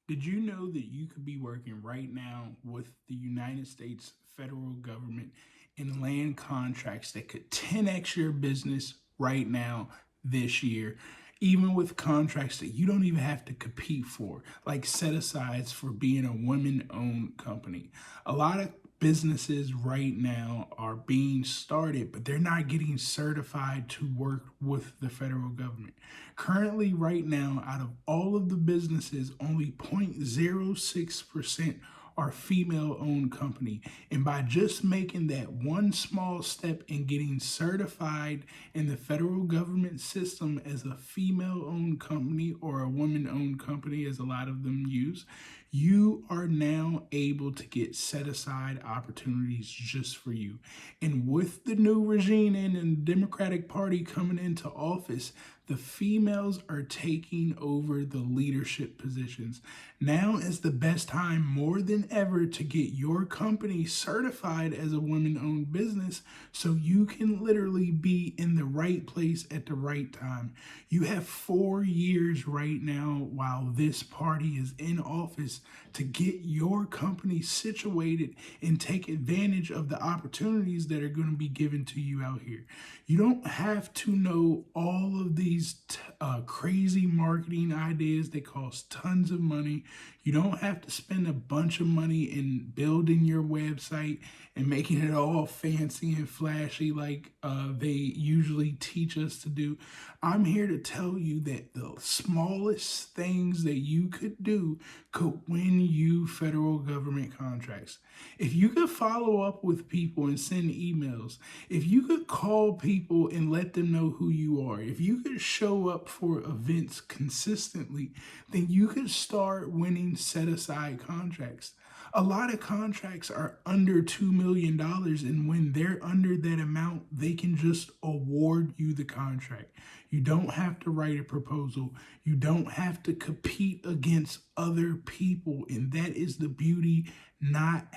Did you know that you could be working right now with the United States federal government in land contracts that could 10x your business right now this year? Even with contracts that you don't even have to compete for, like set asides for being a women owned company. A lot of businesses right now are being started, but they're not getting certified to work with the federal government. Currently, right now, out of all of the businesses, only 0.06% are female owned company. And by just making that one small step in getting certified in the federal government system as a female owned company or a woman owned company, as a lot of them use, you are now able to get set aside opportunities just for you. And with the new regime and the Democratic Party coming into office, the females are taking over the leadership positions. Now is the best time more than ever to get your company certified as a women owned business so you can literally be in the right place at the right time. You have 4 years right now while this party is in office to get your company situated and take advantage of the opportunities that are going to be given to you out here. You don't have to know all of these crazy marketing ideas that cost tons of money. You don't have to spend a bunch of money in building your website and making it all fancy and flashy like they usually teach us to do. I'm here to tell you that the smallest things that you could do could win you federal government contracts. If you could follow up with people and send emails, if you could call people and let them know who you are, if you could show up for events consistently, then you could start winning set aside contracts. A lot of contracts are under $2 million, and when they're under that amount, they can just award you the contract. You don't have to write a proposal. You don't have to compete against other people, and that is the beauty not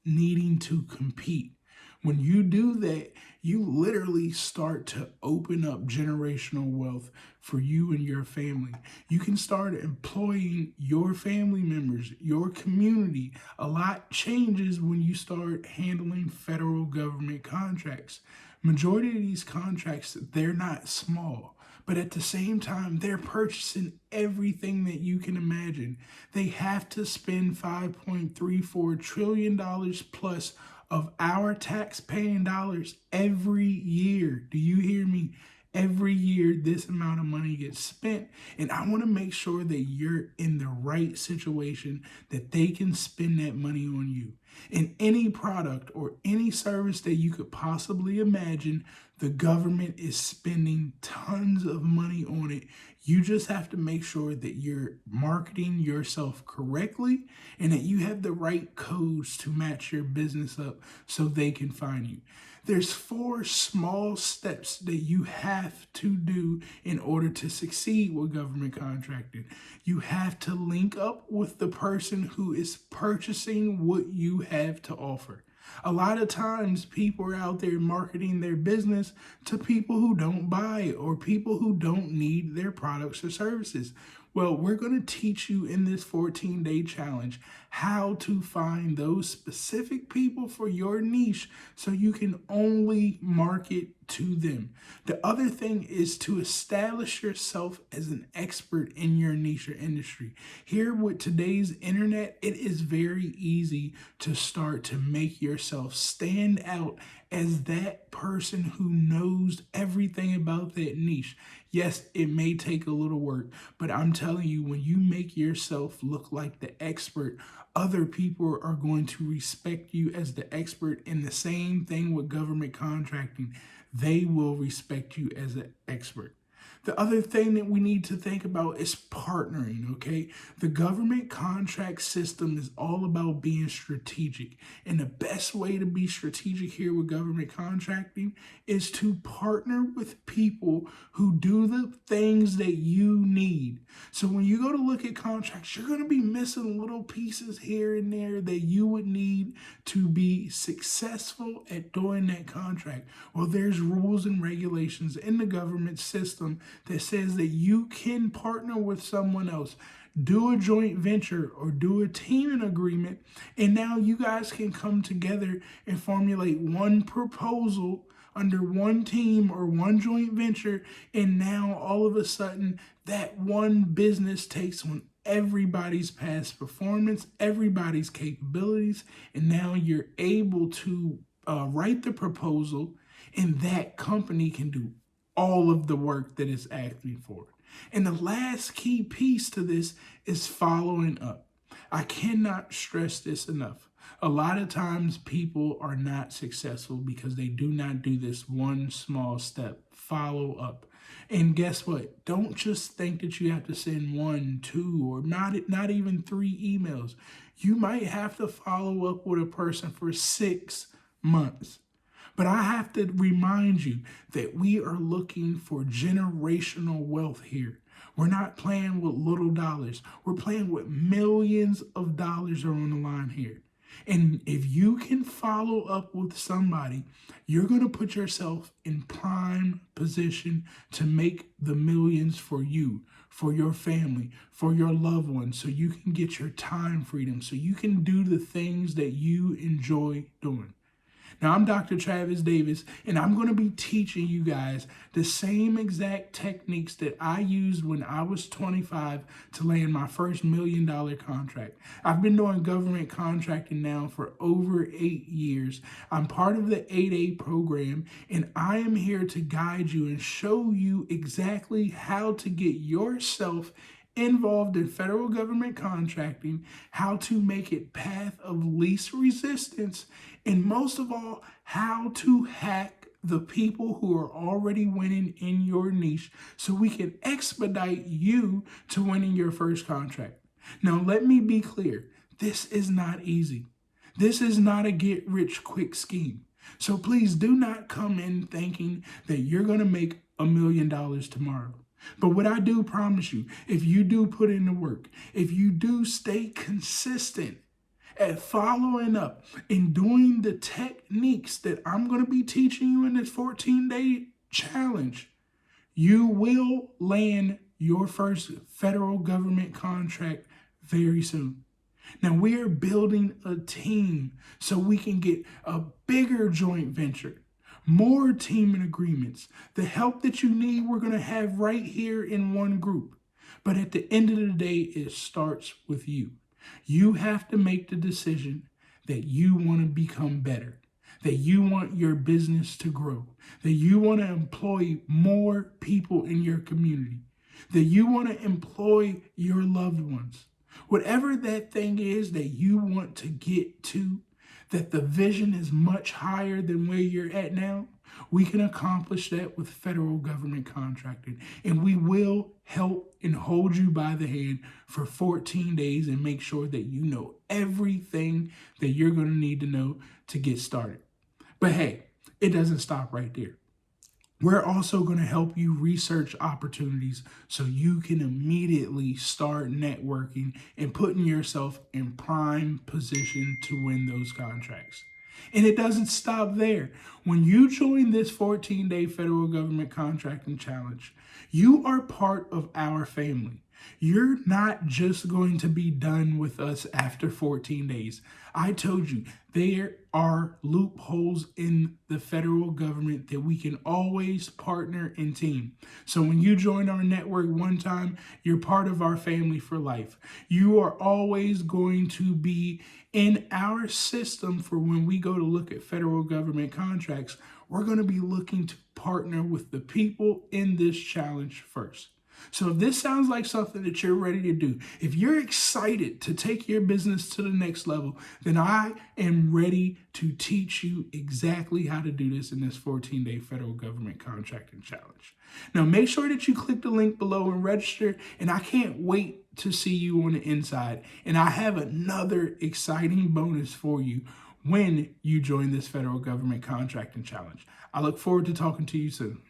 needing to compete. When you do that, you literally start to open up generational wealth for you and your family. You can start employing your family members, your community. A lot changes when you start handling federal government contracts. Majority of these contracts, they're not small. But at the same time, they're purchasing everything that you can imagine. They have to spend $5.34 trillion plus of our tax paying dollars every year. Do you hear me? Every year, this amount of money gets spent. And I want to make sure that you're in the right situation that they can spend that money on you. In any product or any service that you could possibly imagine, the government is spending tons of money on it. You just have to make sure that you're marketing yourself correctly and that you have the right codes to match your business up so they can find you. There's 4 small steps that you have to do in order to succeed with government contracting. You have to link up with the person who is purchasing what you have to offer. A lot of times people are out there marketing their business to people who don't buy it or people who don't need their products or services. Well, we're going to teach you in this 14-day challenge how to find those specific people for your niche so you can only market to them. The other thing is to establish yourself as an expert in your niche or industry. Here with today's internet, it is very easy to start to make yourself stand out as that person who knows everything about that niche. Yes, it may take a little work, but I'm telling you, when you make yourself look like the expert, other people are going to respect you as the expert. And the same thing with government contracting, they will respect you as an expert. The other thing that we need to think about is partnering, okay? The government contract system is all about being strategic. And the best way to be strategic here with government contracting is to partner with people who do the things that you need. So when you go to look at contracts, you're going to be missing little pieces here and there that you would need to be successful at doing that contract. Well, there's rules and regulations in the government system that says that you can partner with someone else. do a joint venture or do a teaming agreement, and now you guys can come together and formulate one proposal under one team or one joint venture, and now all of a sudden that one business takes on everybody's past performance, everybody's capabilities, and now you're able to write the proposal, and that company can do all of the work that it's asking for. And the last key piece to this is following up. I cannot stress this enough. A lot of times people are not successful because they do not do this one small step, follow up. And guess what? Don't just think that you have to send 1, 2, or not even 3 emails. You might have to follow up with a person for 6 months. But I have to remind you that we are looking for generational wealth here. We're not playing with little dollars. We're playing with millions of dollars are on the line here. And if you can follow up with somebody, you're going to put yourself in prime position to make the millions for you, for your family, for your loved ones, so you can get your time freedom, so you can do the things that you enjoy doing. Now, I'm Dr. Travis Davis, and I'm going to be teaching you guys the same exact techniques that I used when I was 25 to land my first $1 million contract. I've been doing government contracting now for over 8 years. I'm part of the 8A program, and I am here to guide you and show you exactly how to get yourself involved in federal government contracting, how to make it path of least resistance, and most of all, how to hack the people who are already winning in your niche so we can expedite you to winning your first contract. Now, let me be clear. This is not easy. This is not a get-rich-quick scheme. So please do not come in thinking that you're going to make $1 million tomorrow. But what I do promise you, if you do put in the work, if you do stay consistent at following up and doing the techniques that I'm going to be teaching you in this 14-day challenge, you will land your first federal government contract very soon. Now, we are building a team so we can get a bigger joint venture, more teaming agreements. The help that you need, we're going to have right here in one group. But at the end of the day, it starts with you. You have to make the decision that you want to become better, that you want your business to grow, that you want to employ more people in your community, that you want to employ your loved ones. Whatever that thing is that you want to get to, that the vision is much higher than where you're at now, we can accomplish that with federal government contracting. And we will help and hold you by the hand for 14 days and make sure that you know everything that you're going to need to know to get started. But hey, it doesn't stop right there. We're also going to help you research opportunities so you can immediately start networking and putting yourself in prime position to win those contracts. And it doesn't stop there. When you join this 14-day federal government contracting challenge, you are part of our family. You're not just going to be done with us after 14 days. I told you, there are loopholes in the federal government that we can always partner and team. So when you join our network one time, you're part of our family for life. You are always going to be in our system for when we go to look at federal government contracts. We're going to be looking to partner with the people in this challenge first. So if this sounds like something that you're ready to do, if you're excited to take your business to the next level, then I am ready to teach you exactly how to do this in this 14-day federal government contracting challenge. Now, make sure that you click the link below and register, and I can't wait to see you on the inside. And I have another exciting bonus for you when you join this federal government contracting challenge. I look forward to talking to you soon.